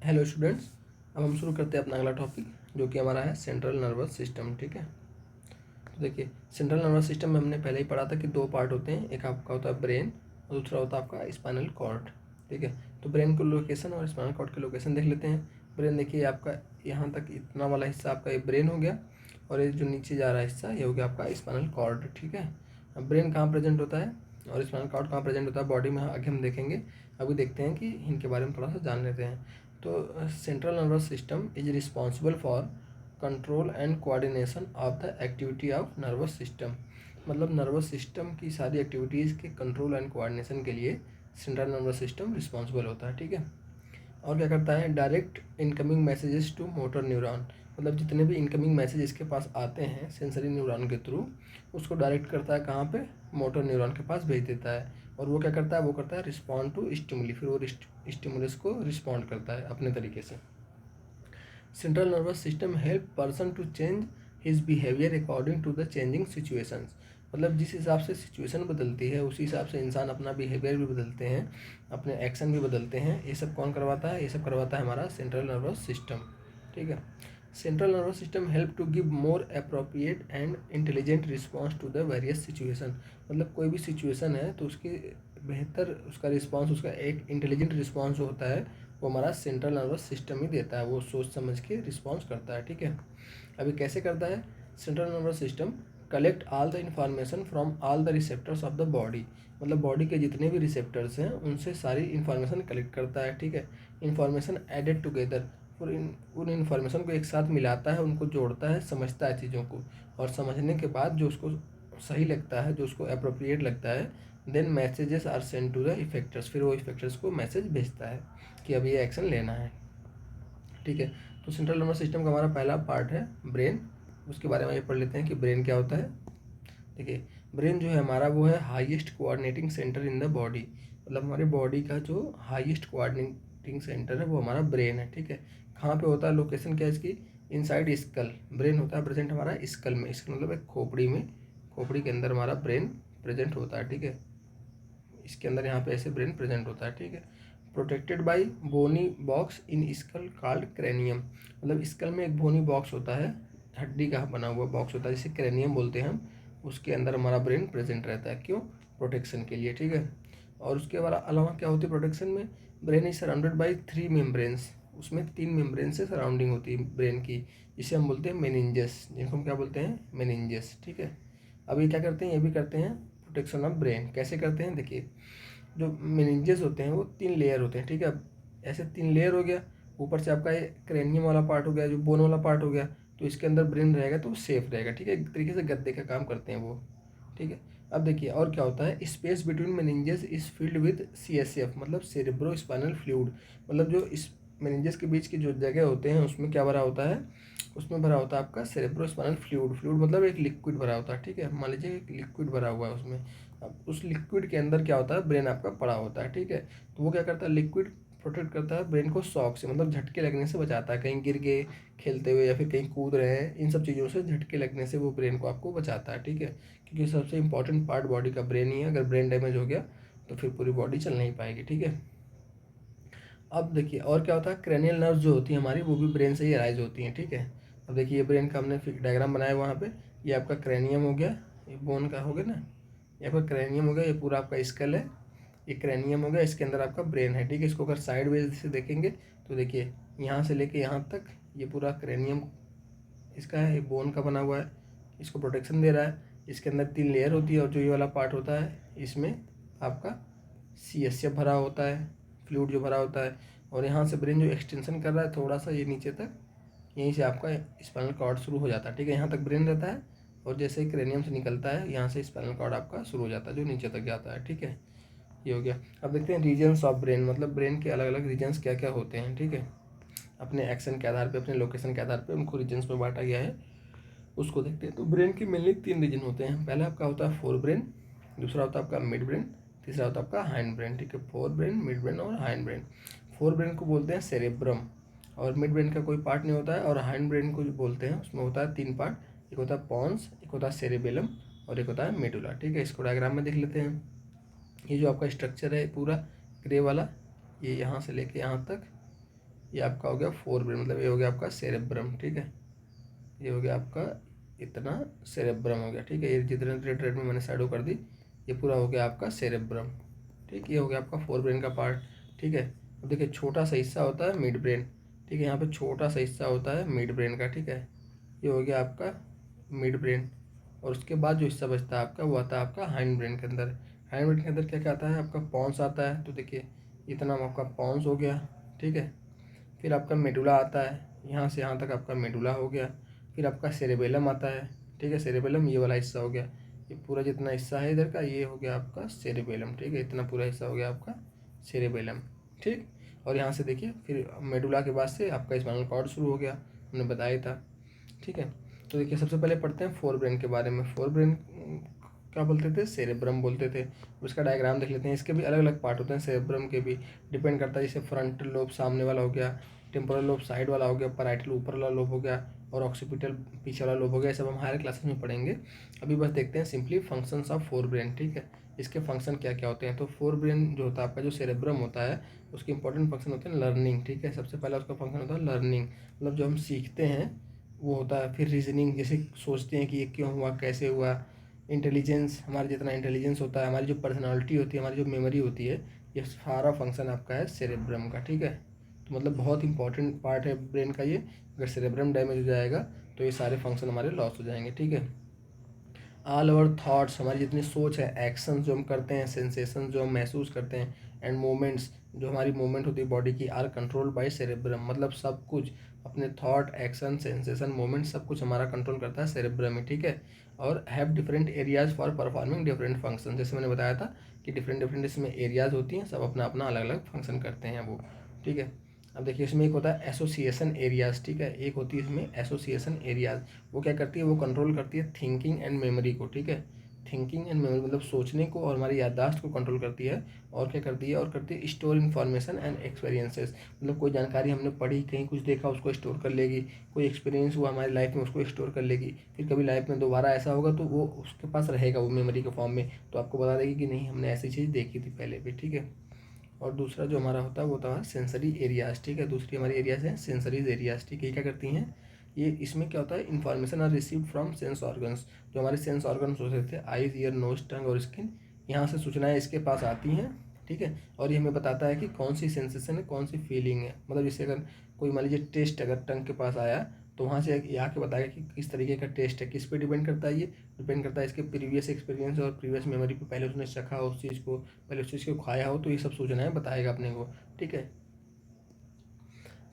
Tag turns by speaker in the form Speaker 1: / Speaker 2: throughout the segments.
Speaker 1: Hello students, अब हम शुरू करते हैं अपना अगला टॉपिक जो कि हमारा है सेंट्रल नर्वस सिस्टम। ठीक है, तो देखिए सेंट्रल नर्वस सिस्टम में हमने पहले ही पढ़ा था कि दो पार्ट होते हैं, एक आपका होता है ब्रेन और दूसरा होता है आपका स्पाइनल कॉर्ड। ठीक है, तो ब्रेन की लोकेशन और स्पाइनल कॉर्ड की लोकेशन देख लेते हैं। ब्रेन देखिए आपका यहाँ तक इतना वाला हिस्सा आपका ये ब्रेन हो गया और ये जो नीचे जा रहा है हिस्सा ये हो गया आपका स्पाइनल कॉर्ड। ठीक है, अब ब्रेन कहाँ प्रेजेंट होता है और स्पाइनल कॉर्ड कहाँ प्रेजेंट होता है बॉडी में, आगे हम देखेंगे। अभी देखते हैं कि इनके बारे में थोड़ा सा जान लेते हैं। तो central nervous system is responsible for control and coordination of the activity of nervous system. मतलब नर्वस सिस्टम की सारी एक्टिविटीज़ के कंट्रोल एंड कोऑर्डिनेशन के लिए सेंट्रल नर्वस सिस्टम रिस्पॉन्सिबल होता है। ठीक है, और क्या करता है, direct incoming messages to motor neuron. मतलब जितने भी इनकमिंग मैसेज इसके पास आते हैं सेंसरी न्यूरॉन के थ्रू, उसको डायरेक्ट करता है कहाँ पे, मोटर न्यूरॉन के पास भेज देता है। और वो क्या करता है, वो करता है रिस्पॉन्ड टू स्टिमुली, फिर वो स्टिमुलस को रिस्पॉन्ड करता है अपने तरीके से। Central nervous system help person to change his behaviour according to the changing situations. मतलब जिस हिसाब से सिचुएशन बदलती है उसी हिसाब से इंसान अपना बिहेवियर भी बदलते हैं, अपने एक्शन भी बदलते हैं। ये सब कौन करवाता है, ये सब करवाता है हमारा सेंट्रल नर्वस सिस्टम। ठीक है, central nervous system help to give more appropriate and intelligent response to the various situation. मतलब कोई भी सिचुएशन है तो उसकी बेहतर उसका रिस्पॉन्स, उसका एक इंटेलिजेंट रिस्पॉन्स होता है वो हमारा सेंट्रल नर्वस सिस्टम ही देता है। वो सोच समझ के रिस्पॉन्स करता है। ठीक है, अभी कैसे करता है, central nervous system collect all the information from all the receptors of the body. मतलब बॉडी के जितने भी रिसेप्टर्स हैं उनसे सारी इन्फॉर्मेशन कलेक्ट करता है। ठीक है, इन्फॉर्मेशन एडेड टुगेदर, और उन इन्फॉर्मेशन को एक साथ मिलाता है, उनको जोड़ता है, समझता है चीज़ों को, और समझने के बाद जो उसको सही लगता है, जो उसको अप्रोप्रिएट लगता है, then messages are send to the effectors. फिर वो इफेक्टर्स को मैसेज भेजता है कि अब ये एक्शन लेना है। ठीक है, तो सेंट्रल नर्वस सिस्टम का हमारा पहला पार्ट है ब्रेन। उसके बारे में ये पढ़ लेते हैं कि ब्रेन क्या होता है। देखिए ब्रेन जो है हमारा वो है highest coordinating centre in the body. मतलब हमारी बॉडी का जो हाईएस्ट कोऑर्डिनेटिंग सेंटर है वो हमारा ब्रेन है। ठीक है, कहाँ पे होता है, लोकेशन क्या है इसकी, इनसाइड स्कल। ब्रेन होता है प्रेजेंट हमारा स्कल में, इसका मतलब एक खोपड़ी में, खोपड़ी के अंदर हमारा ब्रेन प्रेजेंट होता है। ठीक है, इसके अंदर यहाँ पे ऐसे ब्रेन प्रेजेंट होता है। ठीक है, protected by bony box in skull called cranium. मतलब स्कल में एक बोनी बॉक्स होता है, हड्डी का बना हुआ बॉक्स होता है जिसे क्रेनियम बोलते हैं हम। उसके अंदर हमारा ब्रेन प्रेजेंट रहता है, क्यों, प्रोटेक्शन के लिए। ठीक है, और उसके अलावा क्या होती है प्रोटेक्शन में, brain is surrounded by 3 membranes. उसमें 3 मेम्ब्रेन से सराउंडिंग होती है ब्रेन की, जिसे हम बोलते हैं मेनिंजेस, जिनको हम क्या बोलते हैं, मेनिंजेस। ठीक है, अब ये क्या करते हैं, ये भी करते हैं प्रोटेक्शन ऑफ ब्रेन। कैसे करते हैं, देखिए जो मेनिंजेस होते हैं वो 3 लेयर होते हैं। ठीक है, अब ऐसे 3 लेयर हो गया, ऊपर से आपका ये क्रेनियम वाला पार्ट हो गया, जो बोन वाला पार्ट हो गया, तो इसके अंदर ब्रेन रहेगा तो सेफ रहेगा। ठीक है, एक तरीके से गद्दे का काम करते हैं वो। ठीक है, अब देखिए और क्या होता है, space between meninges is filled with CSF, मतलब सेरेब्रो स्पाइनल फ्लूइड। मतलब जो इस मेनिंजेस के बीच की जो जगह होते हैं उसमें क्या भरा होता है, उसमें भरा होता है आपका सेरेब्रो स्पाइनल फ्लूइड। फ्लूइड मतलब एक लिक्विड भरा होता है। ठीक है, मान लीजिए एक लिक्विड भरा हुआ है उसमें, अब उस लिक्विड के अंदर क्या होता है, ब्रेन आपका पड़ा होता है। ठीक है, तो वो क्या करता है, लिक्विड प्रोटेक्ट करता है ब्रेन को शॉक से, मतलब झटके लगने से बचाता है, कहीं गिर गए खेलते हुए या फिर कहीं कूद रहे हैं, इन सब चीज़ों से झटके लगने से वो ब्रेन को आपको बचाता है। ठीक है, क्योंकि सबसे इंपॉर्टेंट पार्ट बॉडी का ब्रेन ही है, अगर ब्रेन डैमेज हो गया तो फिर पूरी बॉडी चल नहीं पाएगी। ठीक है, अब देखिए और क्या होता है, क्रेनियल नर्व जो होती है हमारी वो भी ब्रेन से ही अराइज होती हैं। ठीक है, अब देखिए ये ब्रेन का हमने डायग्राम बनाया वहाँ पे, ये आपका क्रेनियम हो गया, ये बोन का हो गया ना, ये आपका क्रेनियम हो गया, ये पूरा आपका स्कल है, ये क्रेनियम हो गया, इसके अंदर आपका ब्रेन है। ठीक है, इसको अगर साइड वेज से देखेंगे तो देखिए यहाँ से लेके यहाँ तक ये पूरा क्रेनियम इसका है, ये बोन का बना हुआ है, इसको प्रोटेक्शन दे रहा है। इसके अंदर 3 लेयर होती है और जो ये वाला पार्ट होता है इसमें आपका CSF भरा होता है, फ्लूइड जो भरा होता है। और यहाँ से ब्रेन जो एक्सटेंशन कर रहा है थोड़ा सा ये नीचे तक, यहीं से आपका स्पाइनल कॉर्ड शुरू हो जाता है। ठीक है, यहाँ तक ब्रेन रहता है और जैसे ही क्रेनियम से निकलता है यहाँ से स्पाइनल कॉर्ड आपका शुरू हो जाता है जो नीचे तक जाता है। ठीक है, ये हो गया। अब देखते हैं रीजन्स ऑफ ब्रेन, मतलब ब्रेन के अलग अलग रीजन्स क्या क्या होते हैं। ठीक है, अपने एक्शन के आधार पे, अपने लोकेशन के आधार पे उनको रीजन्स में बांटा गया है, उसको देखते हैं। तो ब्रेन की मेनली 3 रीजन होते हैं। पहला आपका होता है फोर ब्रेन, दूसरा होता है आपका मिड ब्रेन, तीसरा होता है आपका हाइंड ब्रेन। ठीक है, फोर ब्रेन, मिड ब्रेन और हाइंड ब्रेन। फोर ब्रेन को बोलते हैं सेरेब्रम, और मिड ब्रेन का कोई पार्ट नहीं होता है, और हाइंड ब्रेन को जो बोलते हैं उसमें होता है 3 पार्ट, एक होता है पॉन्स, एक होता है सेरेबेलम और एक होता है मेडुला। ठीक है, इसको डायग्राम में देख लेते हैं। ये जो आपका स्ट्रक्चर है पूरा ग्रे वाला, ये यहाँ से लेके यहाँ तक ये आपका हो गया फोर ब्रेन, मतलब ये हो गया आपका सेरेब्रम, ठीक है। ये हो गया आपका इतना सेरेब्रम हो गया, ठीक है। ये जितने रेड रेड में मैंने शैडो कर दी, ये पूरा हो गया आपका सेरेब्रम, ठीक। ये हो गया आपका फोर ब्रेन का पार्ट, ठीक है। अब देखिए छोटा सा हिस्सा होता है मिड ब्रेन, ठीक है। यहाँ पे छोटा सा हिस्सा होता है मिड ब्रेन का, ठीक है। ये हो गया आपका मिड ब्रेन, और उसके बाद जो हिस्सा बचता है आपका वो आता है आपका हाइंड ब्रेन के अंदर। हाइंड ब्रेन के अंदर क्या क्या आता है आपका, पॉन्स आता है, तो देखिए इतना आपका पॉन्स हो गया, ठीक है। फिर आपका मेडुला आता है, यहाँ से यहाँ तक आपका मेडुला हो गया। फिर आपका सेरेबेलम आता है, ठीक है। सेरेबेलम ये वाला हिस्सा हो गया, ये पूरा जितना हिस्सा है इधर का ये हो गया आपका सेरेबेलम, ठीक है। इतना पूरा हिस्सा हो गया आपका सेरेबेलम, ठीक। और यहाँ से देखिए फिर मेडुला के बाद से आपका स्पाइनल कॉर्ड शुरू हो गया, हमने बताया था, ठीक है। तो देखिए सबसे पहले पढ़ते हैं फोर ब्रेन के बारे में। फोर ब्रेन क्या बोलते थे, सेरेब्रम बोलते थे। उसका डायग्राम देख लेते हैं। इसके भी अलग अलग पार्ट होते हैं, सेरेब्रम के भी डिपेंड करता है, जैसे फ्रंटल लोब सामने वाला हो गया, टेम्पोरल लोब साइड वाला हो गया, पैराइटल ऊपर वाला लोब हो गया, और ऑक्सीपिटल पीछे वाला लोब हो गया। ये सब हम हायर क्लासेस में पढ़ेंगे। अभी बस देखते हैं simply functions of fore brain, ठीक है। इसके फंक्शन क्या क्या होते हैं। तो फोर ब्रेन जो होता है आपका, जो सेरेब्रम होता है, उसके इंपॉर्टेंट फंक्शन होते हैं लर्निंग, ठीक है। सबसे पहला उसका फंक्शन होता है लर्निंग, मतलब जो हम सीखते हैं वो होता है। फिर रीजनिंग, जैसे सोचते हैं कि ये क्यों हुआ, कैसे हुआ। इंटेलिजेंस, हमारा जितना इंटेलिजेंस होता है, हमारी जो पर्सनालिटी होती है, हमारी जो मेमोरी होती है, ये सारा फंक्शन आपका है सेरेब्रम का, ठीक है। तो मतलब बहुत इंपॉर्टेंट पार्ट है ब्रेन का ये। अगर सेरेब्रम डैमेज हो जाएगा तो ये सारे फंक्शन हमारे लॉस हो जाएंगे, ठीक है। ऑल ओवर थाट्स, हमारी जितनी सोच है, एक्शंस जो हम करते हैं, सेंसेशन जो हम महसूस करते हैं, एंड मोमेंट्स, जो हमारी मूवमेंट होती है बॉडी की, आर कंट्रोल बाय सेरेब्रम। मतलब सब कुछ, अपने थॉट, एक्शन, सेंसेशन, मोमेंट, सब कुछ हमारा कंट्रोल करता है सेरेब्रम में, ठीक है। और have different areas for performing different function, जैसे मैंने बताया था कि डिफरेंट डिफरेंट इसमें एरियाज होती हैं, सब अपना अपना अलग अलग फंक्शन करते हैं वो, ठीक है। अब देखिए इसमें एक होता है एसोसिएशन एरियाज, ठीक है। एक होती है इसमें एसोसिएशन एरियाज, वो क्या करती है, वो कंट्रोल करती है थिंकिंग एंड मेमोरी को, ठीक है। थिंकिंग एंड मेमोरी मतलब सोचने को और हमारी याददाश्त को कंट्रोल करती है। और क्या करती है, और करती है स्टोर इन्फॉर्मेशन एंड एक्सपीरियंसेस, मतलब कोई जानकारी हमने पढ़ी, कहीं कुछ देखा, उसको स्टोर कर लेगी। कोई एक्सपीरियंस हुआ हमारी लाइफ में, उसको स्टोर कर लेगी। फिर कभी लाइफ में दोबारा ऐसा होगा तो वो उसके पास रहेगा, वो मेमोरी के फॉर्म में, तो आपको बता देगी कि नहीं हमने ऐसी चीज़ देखी थी पहले भी, ठीक है। और दूसरा जो हमारा होता है वो होता है सेंसरी एरियाज, ठीक है। दूसरी हमारी एरियाज हैं सेंसरीज एरियाज, ठीक है। ये क्या करती हैं, ये इसमें क्या होता है, information are received from sense organs, जो हमारे सेंस ऑर्गन्स होते थे, आईज, ईयर, नोज, टंग और स्किन, यहाँ से सूचनाएं इसके पास आती हैं, ठीक है। और ये हमें बताता है कि कौन सी सेंसेशन है, कौन सी फीलिंग है। मतलब जैसे अगर कोई मान लीजिए टेस्ट अगर टंग के पास आया, तो वहाँ से ये आके बताएगा कि किस तरीके का टेस्ट है। किस पे डिपेंड करता है, ये डिपेंड करता है इसके प्रीवियस एक्सपीरियंस और प्रीवियस मेमोरी पे, पहले उसने चखा उस चीज़ को, पहले उस चीज़ को खाया हो, तो ये सब सूचनाएं बताएगा अपने को, ठीक है।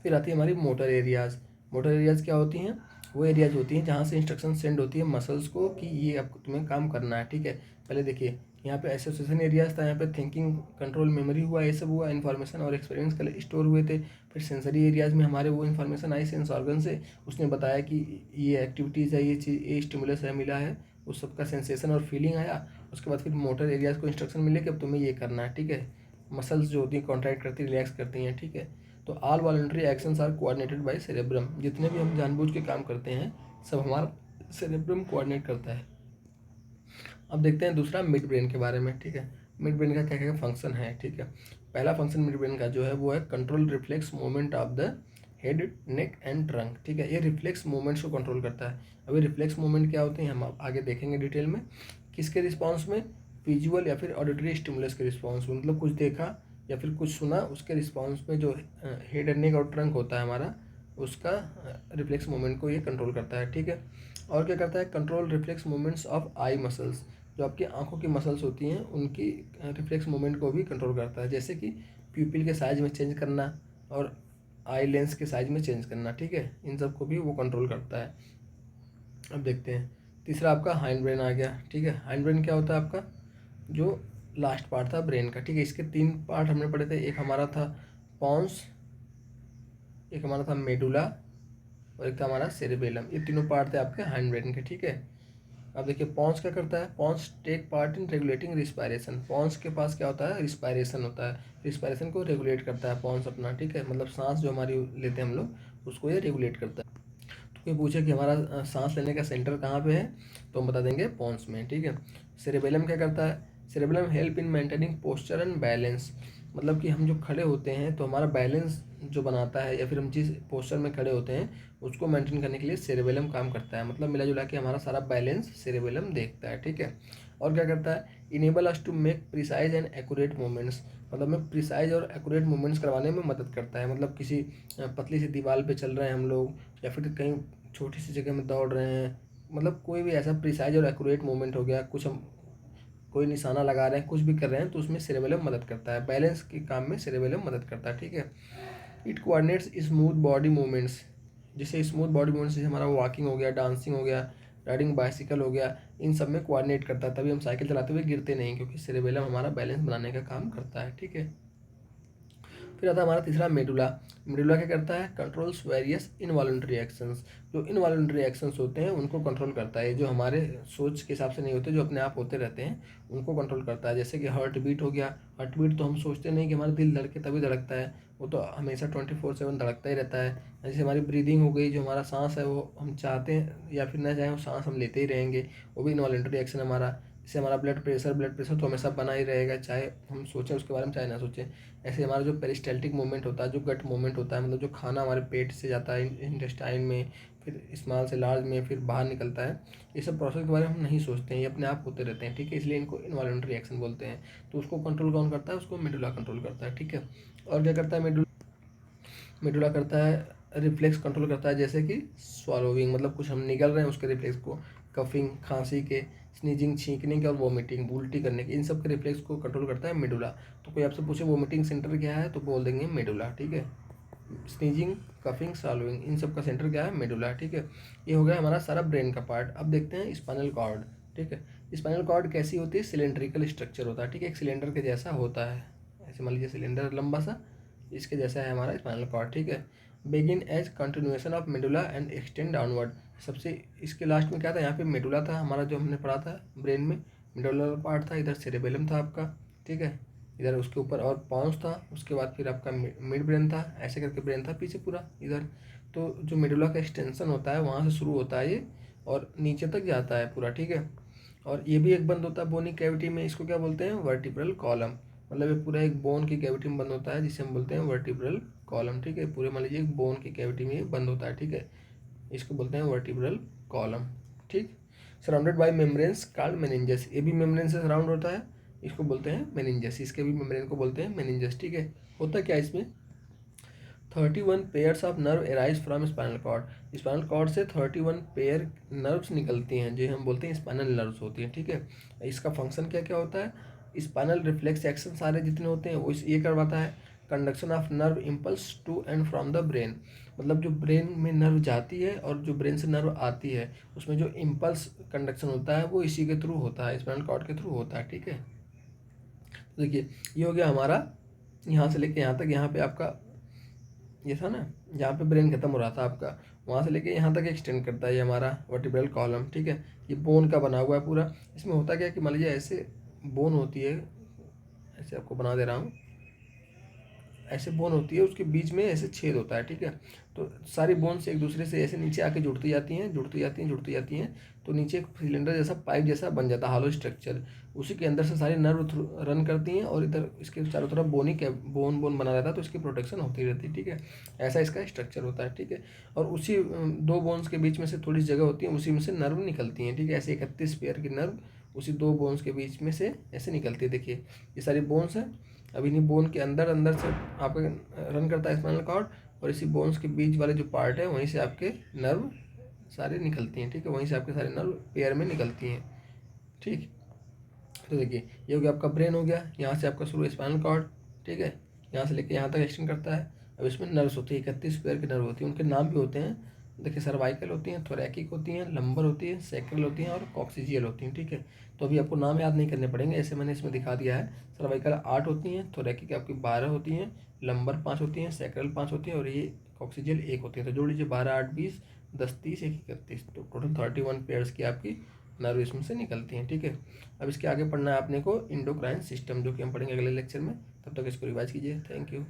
Speaker 1: फिर आती है हमारी मोटर एरियाज। मोटर एरियाज क्या होती हैं, वो एरियाज होती हैं जहाँ से इंस्ट्रक्शन सेंड होती है मसल्स को कि ये अब तुम्हें काम करना है, ठीक है। पहले देखिए यहाँ पे एसोसिएशन एरियाज था, यहाँ पे थिंकिंग, कंट्रोल, मेमोरी हुआ, ये सब हुआ, इन्फॉर्मेशन और एक्सपीरियंस के स्टोर हुए थे। फिर सेंसरी एरियाज में हमारे वो इन्फॉर्मेशन आई सेंस ऑर्गन से, उसने बताया कि ये एक्टिविटीज़ है, ये चीज़, ये स्टिमुलस है, मिला है, उस सबका सेंसेशन और फीलिंग आया। उसके बाद फिर मोटर एरियाज को इंस्ट्रक्शन मिले कि अब तुम्हें ये करना है, ठीक है। मसल्स जो होती हैं कॉन्ट्रैक्ट करती, रिलैक्स करती हैं, ठीक है। तो all voluntary actions are coordinated by cerebrum, जितने भी हम जानबूझ के काम करते हैं सब हमारा सेरेब्रम कोऑर्डिनेट करता है। अब देखते हैं दूसरा मिड ब्रेन के बारे में, ठीक है। मिड ब्रेन का क्या क्या फंक्शन है, ठीक है। पहला फंक्शन मिड ब्रेन का जो है वो है control reflex movement of the head, neck and trunk, ठीक है। ये रिफ्लेक्स मूवमेंट्स को कंट्रोल करता है। अभी रिफ्लेक्स मूवमेंट क्या होते हैं हम आगे देखेंगे डिटेल में। किसके रिस्पॉन्स में, विजुअल या फिर ऑडिटरी स्टिमुलस के रिस्पॉन्स में, मतलब कुछ देखा या फिर कुछ सुना, उसके रिस्पॉन्स में जो हेड, नेक और ट्रंक होता है हमारा, उसका रिफ्लेक्स मूवमेंट को ये कंट्रोल करता है, ठीक है। और क्या करता है, control reflex movements of eye muscles, जो आपकी आंखों की मसल्स होती हैं उनकी रिफ्लेक्स मूवमेंट को भी कंट्रोल करता है, जैसे कि प्यूपिल के साइज में चेंज करना और आई लेंस के साइज में चेंज करना, ठीक है। इन सब को भी वो कंट्रोल करता है। अब देखते हैं तीसरा आपका हाइंड ब्रेन आ गया, ठीक है। हाइंड ब्रेन क्या होता है आपका, जो लास्ट पार्ट था ब्रेन का, ठीक है। इसके तीन पार्ट हमने पढ़े थे, एक हमारा था पॉन्स, एक हमारा था मेडुला, और एक था हमारा सेरेबेलम। ये तीनों पार्ट थे आपके हाइंड ब्रेन के, ठीक है। अब देखिए पॉन्स क्या करता है, pons take part in regulating respiration. Pons के पास क्या होता है, रिस्पायरेशन होता है, रिस्पायरेशन को रेगुलेट करता है पॉन्स अपना, ठीक है। मतलब सांस जो हमारी लेते हैं हम लोग, उसको ये रेगुलेट करता है। तो कोई पूछे कि हमारा सांस लेने का सेंटर कहाँ पे है, तो हम बता देंगे पॉन्स में, ठीक है। सेरेबेलम क्या करता है, cerebellum help in maintaining posture and balance, मतलब कि हम जो खड़े होते हैं तो हमारा बैलेंस जो बनाता है या फिर हम जिस पोस्चर में खड़े होते हैं उसको मेंटेन करने के लिए सेरेबेलम काम करता है। मतलब मिला जुला के हमारा सारा बैलेंस सेरेबेलम देखता है, ठीक है। और क्या करता है, enable us to make precise and accurate movements, मतलब हमें प्रिसाइज और एक्यूरेट मूवमेंट्स करवाने में मदद करता है। मतलब किसी पतली सी दीवार पे चल रहे हैं हम लोग, या फिर कहीं छोटी सी जगह में दौड़ रहे हैं, मतलब कोई भी ऐसा प्रिसाइज और एक्यूरेट मूवमेंट हो गया, कुछ हम कोई निशाना लगा रहे हैं, कुछ भी कर रहे हैं, तो उसमें सेरेबेलम मदद करता है। बैलेंस के काम में सेरेबेलम मदद करता है, ठीक है। It coordinates smooth body movements, जैसे स्मूथ बॉडी मूवमेंट्स जैसे हमारा वॉकिंग हो गया, डांसिंग हो गया, राइडिंग बाइसिकल हो गया, इन सब में कोऑर्डिनेट करता है। तभी हम साइकिल चलाते हुए गिरते नहीं, क्योंकि सेरेबेलम हमारा बैलेंस बनाने का काम करता है, ठीक है। फिर आता है हमारा तीसरा मेडुला। मेडुला क्या करता है, कंट्रोल्स वेरियस इनवॉलंटरी एक्शंस, जो इनवॉलंटरी एक्शंस होते हैं उनको कंट्रोल करता है। जो हमारे सोच के हिसाब से नहीं होते, जो अपने आप होते रहते हैं, उनको कंट्रोल करता है। जैसे कि हार्ट बीट हो गया, हार्ट बीट तो हम सोचते नहीं कि हमारा दिल धड़के तभी धड़कता है, वो तो हमेशा 24/7 धड़कता ही रहता है। जैसे हमारी ब्रीदिंग हो गई, जो हमारा सांस है वो हम चाहते हैं या फिर ना चाहें वो सांस हम लेते ही रहेंगे, वो भी इनवॉलंटरी एक्शन हमारा। जैसे हमारा ब्लड प्रेशर तो हमेशा बना ही रहेगा, चाहे हम सोचें उसके बारे में चाहे ना सोचें। ऐसे हमारा जो पेरिस्टैल्टिक मूवमेंट होता है, जो गट मूवमेंट होता है, मतलब जो खाना हमारे पेट से जाता है इंटेस्टाइन में, फिर स्मॉल से लार्ज में, फिर बाहर निकलता है, ये सब प्रोसेस के बारे में हम नहीं सोचते हैं, ये अपने आप होते रहते हैं, ठीक है। इसलिए इनको इनवॉलंटरी एक्शन बोलते हैं। तो उसको कंट्रोल कौन करता है, उसको मेडुला कंट्रोल करता है, ठीक है। और क्या करता है मेडुला करता है, रिफ्लेक्स कंट्रोल करता है, जैसे कि स्वॉलोविंग, मतलब कुछ हम निगल रहे हैं उसके रिफ्लेक्स को, कफिंग खांसी के, स्नीजिंग छींकने के, और वोमिटिंग उल्टी करने के, इन सब के रिफ्लेक्स को कंट्रोल करता है मेडुला। तो कोई आपसे पूछे वोमिटिंग सेंटर क्या है, तो बोल देंगे मेडुला, ठीक है। स्नीजिंग, कफिंग, सॉलोइंग, इन सब का सेंटर क्या है, मेडुला, ठीक है। ये हो गया हमारा सारा ब्रेन का पार्ट। अब देखते हैं स्पाइनल कॉर्ड, ठीक है। स्पाइनल कॉर्ड कैसी होती है, सिलेंड्रिकल स्ट्रक्चर होता है, ठीक है, एक सिलेंडर के जैसा होता है। ऐसे मान लीजिए सिलेंडर लंबा सा, इसके जैसा है हमारा स्पाइनल कॉर्ड, ठीक है। Begin as continuation of medulla and extend downward, सबसे इसके लास्ट में क्या था, यहाँ पे मेडुला था हमारा, जो हमने पढ़ा था ब्रेन में मेडुलर पार्ट था, इधर सेरेबेलम था आपका, ठीक है। इधर उसके ऊपर और पॉन्स था, उसके बाद फिर आपका मिड ब्रेन था, ऐसे करके ब्रेन था पीछे पूरा इधर। तो जो मेडुला का एक्सटेंशन होता है वहाँ से शुरू होता है ये, और नीचे तक जाता है पूरा, ठीक है। और ये भी एक बंद होता है बोनी कैविटी में, इसको क्या बोलते हैं, वर्टिब्रल कॉलम। मतलब ये पूरा एक बोन की कैविटी में बंद होता है, जिसे हम बोलते हैं वर्टिब्रल कॉलम, ठीक है। पूरे मान लीजिए एक बोन की कैविटी में ये बंद होता है, ठीक है। इसको बोलते हैं वर्टिब्रल कॉलम, ठीक। Surrounded by membranes called meninges, ये भी मेम्ब्रेन से सराउंड होता है, इसको बोलते हैं मेनिंजेस, इसके भी मेम्ब्रेन को बोलते हैं मेनिंजेस, ठीक है। होता क्या है इसमें, 31 pairs of nerve arise from spinal cord, spinal cord से 31 पेयर नर्व्स निकलती हैं, जो हम बोलते हैं स्पाइनल नर्व्स होती हैं, ठीक है। इसका फंक्शन क्या क्या होता है, स्पाइनल रिफ्लेक्स एक्शन सारे जितने होते हैं वो ये करवाता है। Conduction of nerve impulse to and from the brain, मतलब जो ब्रेन में नर्व जाती है और जो ब्रेन से नर्व आती है, उसमें जो इम्पल्स कंडक्शन होता है वो इसी के थ्रू होता है, स्पाइनल कॉर्ड के थ्रू होता है, ठीक है। तो देखिए ये हो गया हमारा यहाँ से लेके यहाँ तक, यहाँ पे आपका ये था ना, जहाँ पे ब्रेन खत्म हो रहा था आपका, वहाँ से लेके यहाँ तक एक्सटेंड करता है ये हमारा वर्टिब्रल कॉलम, ठीक है। ये बोन का बना हुआ है पूरा। इसमें होता क्या है कि मान लीजिए ऐसे बोन होती है, ऐसे आपको बना दे रहा हूँ, ऐसे बोन होती है, उसके बीच में ऐसे छेद होता है, ठीक है। तो सारी बोन्स एक दूसरे से ऐसे नीचे आके जुड़ती जाती हैं, जुड़ती जाती हैं, जुड़ती जाती हैं, तो नीचे एक सिलेंडर जैसा पाइप जैसा बन जाता है, हॉलो स्ट्रक्चर। उसी के अंदर से सारी नर्व रन करती हैं, और इधर इसके चारों तरफ बोनी के बोन बोन बना रहता है, तो इसकी प्रोटेक्शन होती रहती है, ठीक है। ऐसा इसका स्ट्रक्चर होता है, ठीक है। और उसी दो बोन्स के बीच में से थोड़ी जगह होती है, उसी में से नर्व निकलती हैं, ठीक है। ऐसे 31 पेयर की नर्व उसी दो बोन्स के बीच में से ऐसे निकलती है। देखिए ये सारी बोन्स हैं, अब इन्हीं बोन के अंदर अंदर से आपका रन करता है स्पाइनल कॉर्ड, और इसी बोन्स के बीच वाले जो पार्ट है वहीं से आपके नर्व सारे निकलती हैं, ठीक है। वहीं से आपके सारे नर्व पेयर में निकलती हैं, ठीक। तो देखिए ये हो गया आपका ब्रेन हो गया, यहाँ से आपका शुरू स्पाइनल कॉर्ड, ठीक है, यहाँ से लेके यहाँ तक एक्सटेंड करता है। अब इसमें नर्व्स होती है, 31 पेयर की नर्व होती है, उनके नाम भी होते हैं। देखिए सर्वाइकल होती हैं, थोरैकिक होती हैं, लंबर होती है, सैक्रल होती हैं, और कॉक्सिजियल होती हैं, ठीक है। तो अभी आपको नाम याद नहीं करने पड़ेंगे, ऐसे मैंने इसमें दिखा दिया है। सर्वाइकल 8 होती हैं, थोरैकिक आपकी 12 होती हैं, लंबर 5 होती हैं, सैक्रल 5 होती हैं, और ये कॉक्सिजियल 1 होती है। तो जोड़ लीजिए 12, 8, 20, 10, 30, 1, 31, तो टोटल 31 पेयर्स की आपकी नर्व इसमें से निकलती हैं, ठीक है। अब इसके आगे पढ़ना है आपने को इंडोक्राइन सिस्टम, जो कि हम पढ़ेंगे अगले लेक्चर में। तब तक इसको रिवाइज कीजिए। Thank you.